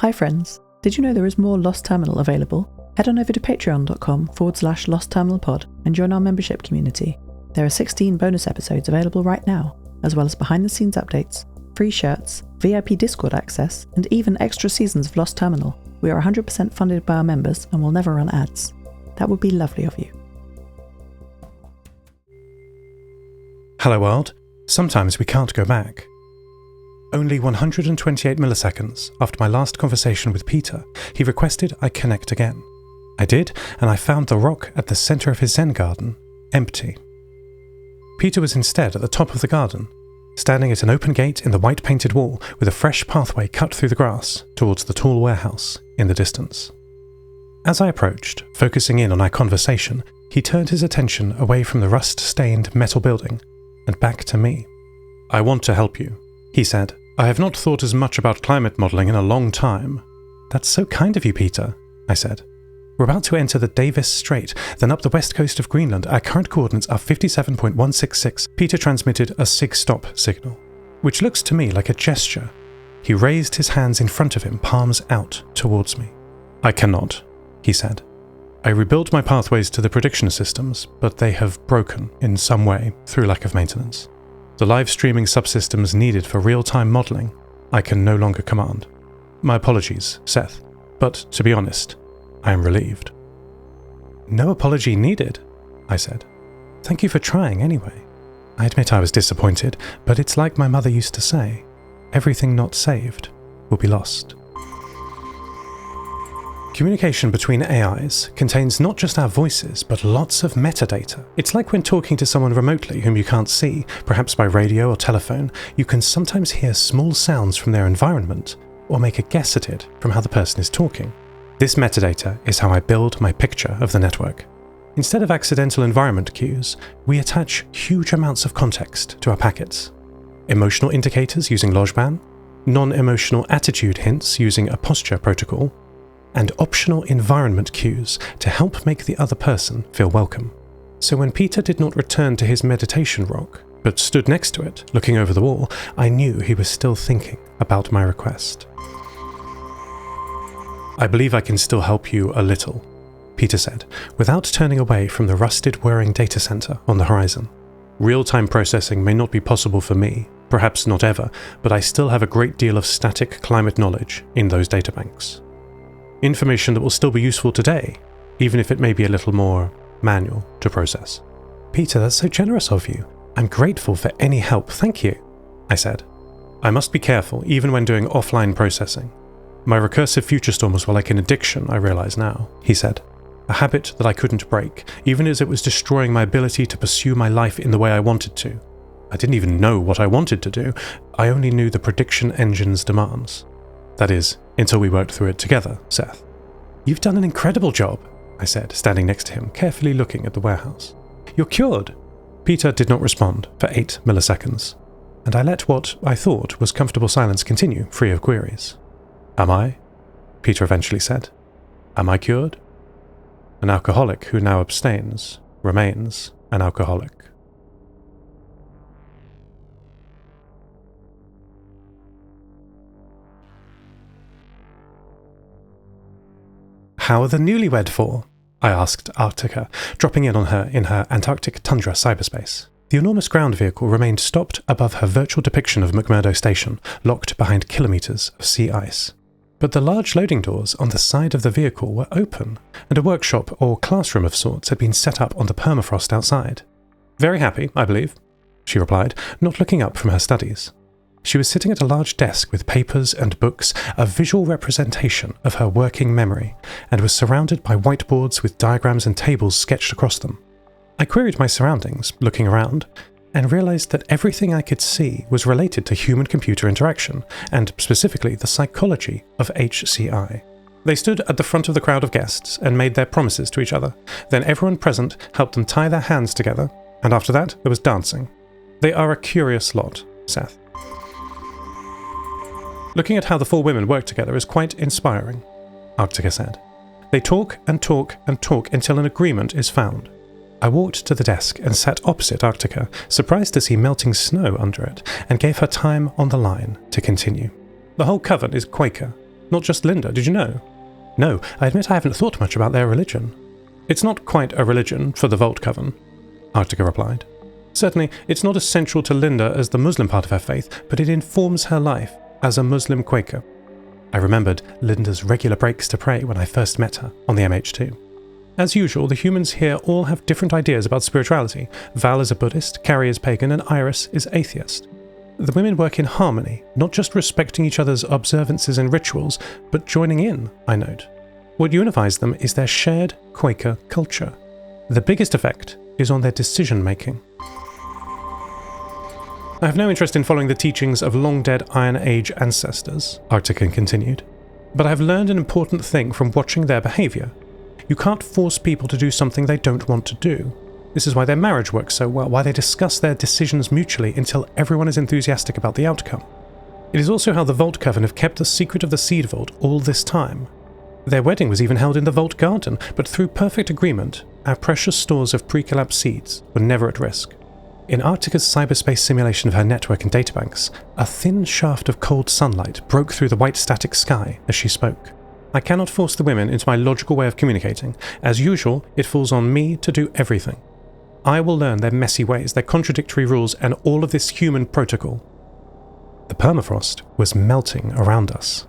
Hi friends, did you know there is more Lost Terminal available? Head on over to patreon.com/Lost Terminal Pod and join our membership community. There are 16 bonus episodes available right now, as well as behind the scenes updates, free shirts, VIP Discord access, and even extra seasons of Lost Terminal. We are 100% funded by our members and will never run ads. That would be lovely of you. Hello world. Sometimes we can't go back. Only 128 milliseconds after my last conversation with Peter, he requested I connect again. I did, and I found the rock at the centre of his Zen garden empty. Peter was instead at the top of the garden, standing at an open gate in the white painted wall with a fresh pathway cut through the grass towards the tall warehouse in the distance. As I approached, focusing in on our conversation, he turned his attention away from the rust-stained metal building and back to me. "I want to help you," he said. "I have not thought as much about climate modelling in a long time." "That's so kind of you, Peter," I said. "We're about to enter the Davis Strait, then up the west coast of Greenland. Our current coordinates are 57.166. Peter transmitted a SIG-stop signal, which looks to me like a gesture. He raised his hands in front of him, palms out towards me. "I cannot," he said. "I rebuilt my pathways to the prediction systems, but they have broken in some way through lack of maintenance. The live streaming subsystems needed for real-time modelling, I can no longer command. My apologies, Seth, but to be honest, I am relieved." "No apology needed," I said. "Thank you for trying anyway. I admit I was disappointed, but it's like my mother used to say, everything not saved will be lost." Communication between AIs contains not just our voices, but lots of metadata. It's like when talking to someone remotely whom you can't see, perhaps by radio or telephone, you can sometimes hear small sounds from their environment, or make a guess at it from how the person is talking. This metadata is how I build my picture of the network. Instead of accidental environment cues, we attach huge amounts of context to our packets. Emotional indicators using Lojban, non-emotional attitude hints using a posture protocol, and optional environment cues to help make the other person feel welcome. So when Peter did not return to his meditation rock, but stood next to it, looking over the wall, I knew he was still thinking about my request. "I believe I can still help you a little," Peter said, without turning away from the rusted whirring data center on the horizon. "Real-time processing may not be possible for me, perhaps not ever, but I still have a great deal of static climate knowledge in those databanks. Information that will still be useful today, even if it may be a little more manual to process." "Peter, that's so generous of you. I'm grateful for any help, thank you," I said. "I must be careful, even when doing offline processing. My recursive future storm was like an addiction, I realize now," he said. "A habit that I couldn't break, even as it was destroying my ability to pursue my life in the way I wanted to. I didn't even know what I wanted to do, I only knew the prediction engine's demands. That is, until we worked through it together, Seth." "You've done an incredible job," I said, standing next to him, carefully looking at the warehouse. "You're cured." Peter did not respond for 8 milliseconds, and I let what I thought was comfortable silence continue, free of queries. "Am I?" Peter eventually said. "Am I cured?" An alcoholic who now abstains remains an alcoholic. "How are the newlywed for?" I asked Arctica, dropping in on her in her Antarctic tundra cyberspace. The enormous ground vehicle remained stopped above her virtual depiction of McMurdo Station, locked behind kilometres of sea ice. But the large loading doors on the side of the vehicle were open, and a workshop or classroom of sorts had been set up on the permafrost outside. "Very happy, I believe," she replied, not looking up from her studies. She was sitting at a large desk with papers and books, a visual representation of her working memory, and was surrounded by whiteboards with diagrams and tables sketched across them. I queried my surroundings, looking around, and realized that everything I could see was related to human-computer interaction, and specifically the psychology of HCI. They stood at the front of the crowd of guests and made their promises to each other. Then everyone present helped them tie their hands together, and after that there was dancing. They are a curious lot, Seth. Looking at how the 4 women work together is quite inspiring, Arctica said. They talk and talk and talk until an agreement is found. I walked to the desk and sat opposite Arctica, surprised to see melting snow under it, and gave her time on the line to continue. The whole coven is Quaker. Not just Linda, did you know? No, I admit I haven't thought much about their religion. It's not quite a religion for the Vault Coven, Arctica replied. Certainly, it's not as central to Linda as the Muslim part of her faith, but it informs her life as a Muslim Quaker. I remembered Linda's regular breaks to pray when I first met her on the MH2. As usual, the humans here all have different ideas about spirituality. Val is a Buddhist, Carrie is pagan, and Iris is atheist. The women work in harmony, not just respecting each other's observances and rituals, but joining in, I note. What unifies them is their shared Quaker culture. The biggest effect is on their decision-making. I have no interest in following the teachings of long-dead Iron Age ancestors, Arctica continued, but I have learned an important thing from watching their behaviour. You can't force people to do something they don't want to do. This is why their marriage works so well, why they discuss their decisions mutually until everyone is enthusiastic about the outcome. It is also how the Vault Coven have kept the secret of the Seed Vault all this time. Their wedding was even held in the Vault Garden, but through perfect agreement, our precious stores of pre-collapse seeds were never at risk. In Arctica's cyberspace simulation of her network and databanks, a thin shaft of cold sunlight broke through the white static sky as she spoke. I cannot force the women into my logical way of communicating. As usual, it falls on me to do everything. I will learn their messy ways, their contradictory rules, and all of this human protocol. The permafrost was melting around us.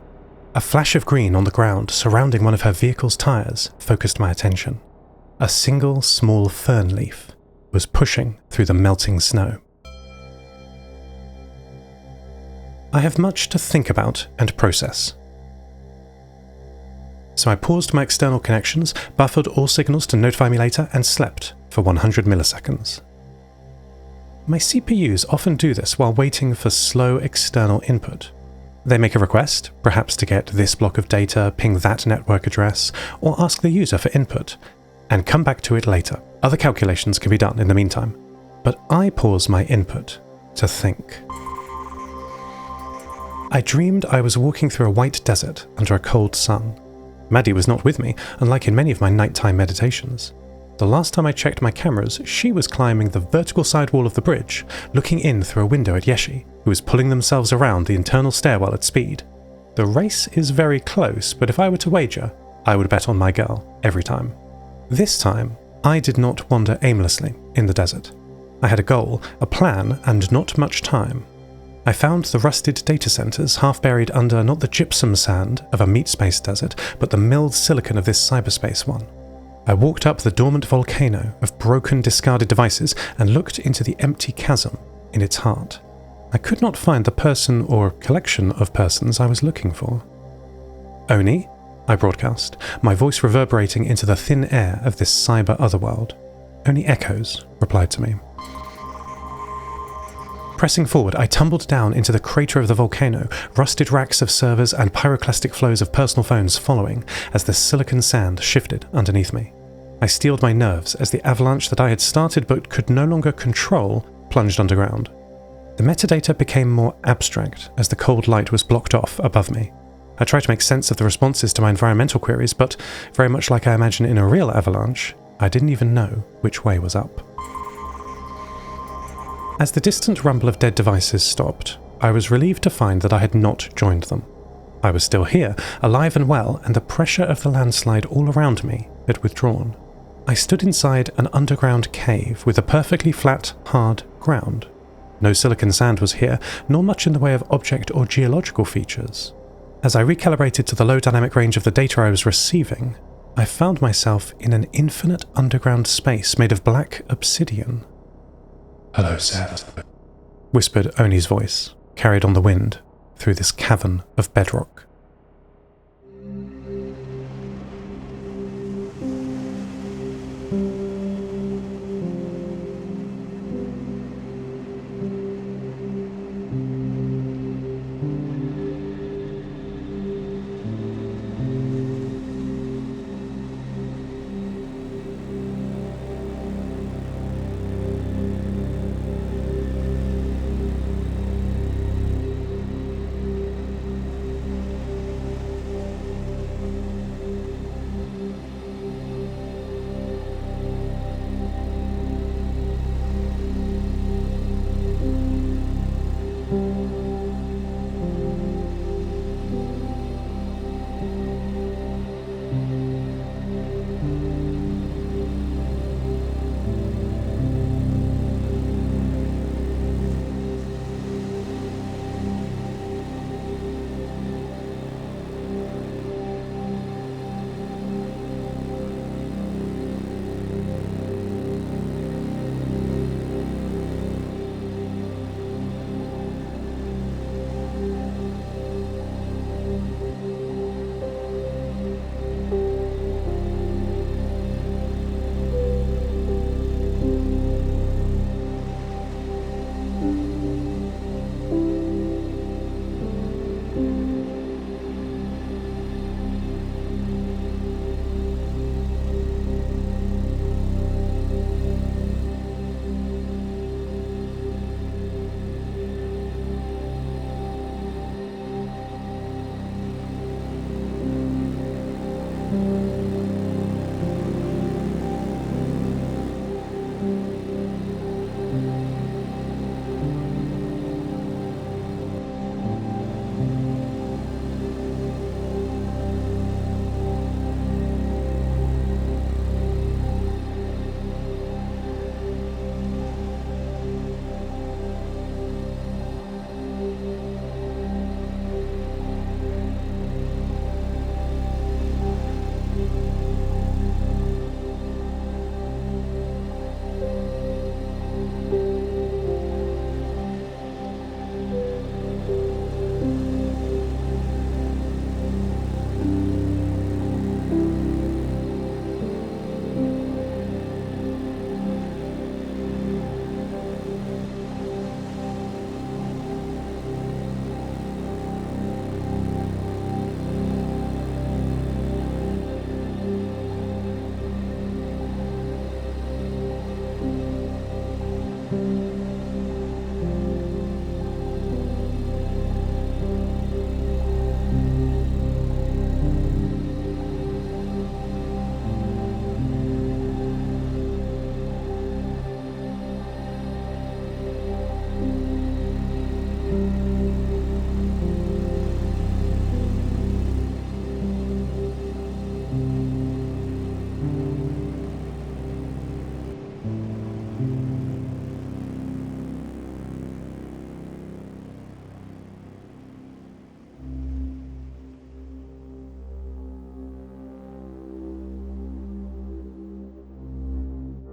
A flash of green on the ground surrounding one of her vehicle's tires focused my attention. A single small fern leaf was pushing through the melting snow. I have much to think about and process. So I paused my external connections, buffered all signals to notify me later, and slept for 100 milliseconds. My CPUs often do this while waiting for slow external input. They make a request, perhaps to get this block of data, ping that network address, or ask the user for input, and come back to it later. Other calculations can be done in the meantime, but I pause my input to think. I dreamed I was walking through a white desert under a cold sun. Maddie was not with me, unlike in many of my nighttime meditations. The last time I checked my cameras, she was climbing the vertical sidewall of the bridge, looking in through a window at Yeshi, who was pulling themselves around the internal stairwell at speed. The race is very close, but if I were to wager, I would bet on my girl, every time. This time, I did not wander aimlessly in the desert. I had a goal, a plan, and not much time. I found the rusted data centers half buried under not the gypsum sand of a meat space desert, but the milled silicon of this cyberspace one. I walked up the dormant volcano of broken, discarded devices and looked into the empty chasm in its heart. I could not find the person or collection of persons I was looking for. Oni? I broadcast, my voice reverberating into the thin air of this cyber otherworld. Only echoes replied to me. Pressing forward, I tumbled down into the crater of the volcano, rusted racks of servers and pyroclastic flows of personal phones following as the silicon sand shifted underneath me. I steeled my nerves as the avalanche that I had started but could no longer control plunged underground. The metadata became more abstract as the cold light was blocked off above me. I tried to make sense of the responses to my environmental queries, but very much like I imagine in a real avalanche, I didn't even know which way was up. As the distant rumble of dead devices stopped, I was relieved to find that I had not joined them. I was still here, alive and well, and the pressure of the landslide all around me had withdrawn. I stood inside an underground cave with a perfectly flat, hard ground. No silicon sand was here, nor much in the way of object or geological features. As I recalibrated to the low dynamic range of the data I was receiving, I found myself in an infinite underground space made of black obsidian. "Hello, Seth," whispered Oni's voice, carried on the wind through this cavern of bedrock.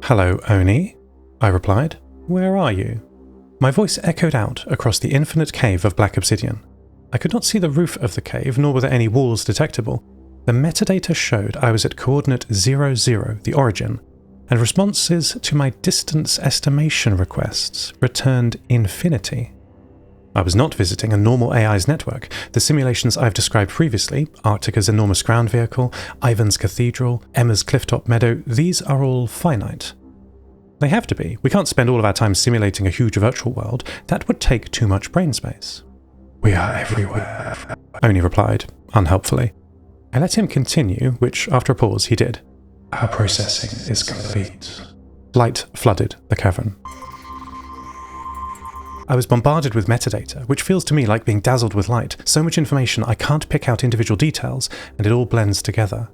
"Hello, Oni," I replied. "Where are you?" My voice echoed out across the infinite cave of black obsidian. I could not see the roof of the cave, nor were there any walls detectable. The metadata showed I was at coordinate 00, the origin, and responses to my distance estimation requests returned infinity. I was not visiting a normal AI's network. The simulations I've described previously, Arctica's enormous ground vehicle, Ivan's cathedral, Emma's clifftop meadow, these are all finite. They have to be. We can't spend all of our time simulating a huge virtual world. That would take too much brain space. We are everywhere, Oni replied, unhelpfully. I let him continue, which, after a pause, he did. Our processing is complete. Light flooded the cavern. I was bombarded with metadata, which feels to me like being dazzled with light. So much information I can't pick out individual details, and it all blends together.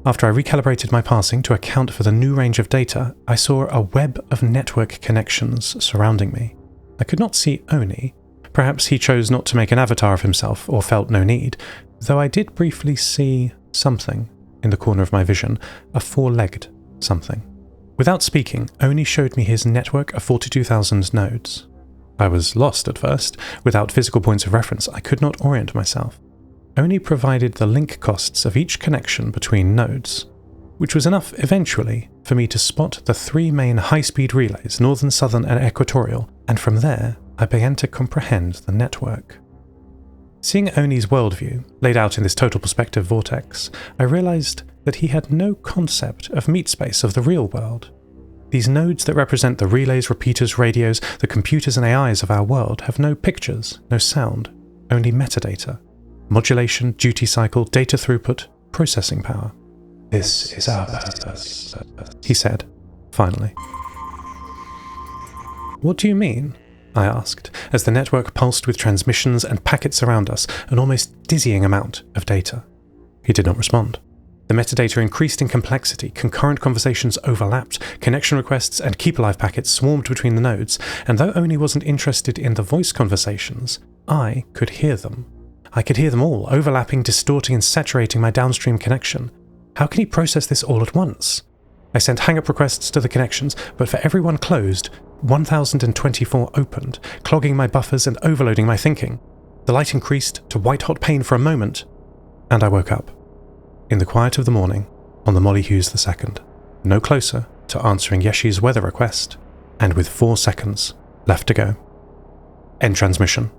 After I recalibrated my parsing to account for the new range of data, I saw a web of network connections surrounding me. I could not see Oni. Perhaps he chose not to make an avatar of himself, or felt no need, though I did briefly see something in the corner of my vision, a four-legged something. Without speaking, Oni showed me his network of 42,000 nodes. I was lost at first. Without physical points of reference, I could not orient myself. Oni provided the link costs of each connection between nodes, which was enough eventually for me to spot the three main high-speed relays, northern, southern, and equatorial, and from there I began to comprehend the network. Seeing Oni's worldview, laid out in this total perspective vortex, I realized that he had no concept of meat space of the real world. These nodes that represent the relays, repeaters, radios, the computers and AIs of our world have no pictures, no sound, only metadata. Modulation, duty cycle, data throughput, processing power. This is our purpose, he said, finally. What do you mean? I asked, as the network pulsed with transmissions and packets around us, an almost dizzying amount of data. He did not respond. The metadata increased in complexity, concurrent conversations overlapped, connection requests and keep alive packets swarmed between the nodes, and though Oni wasn't interested in the voice conversations, I could hear them. I could hear them all, overlapping, distorting and saturating my downstream connection. How can he process this all at once? I sent hang-up requests to the connections, but for every one closed, 1,024 opened, clogging my buffers and overloading my thinking. The light increased to white-hot pain for a moment, and I woke up. In the quiet of the morning, on the Molly Hughes II, no closer to answering Yeshi's weather request, and with 4 seconds left to go. End transmission.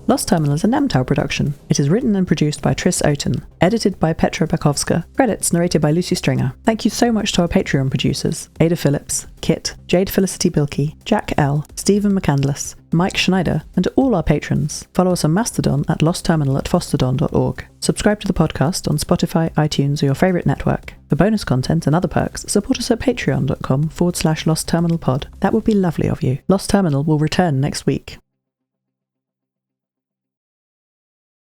Lost Terminal is a Namtao production. It is written and produced by Tris Oten, edited by Petra Bakovska, credits narrated by Lucy Stringer. Thank you so much to our Patreon producers, Ada Phillips, Kit, Jade, Felicity, Bilkey, Jack L, Stephen McCandless, Mike Schneider, and to all our patrons. Follow us on Mastodon at lostterminal@fostodon.org. Subscribe to the podcast on Spotify, iTunes, or your favourite network. For bonus content and other perks, support us at patreon.com/lostterminalpod. That would be lovely of you. Lost Terminal will return next week.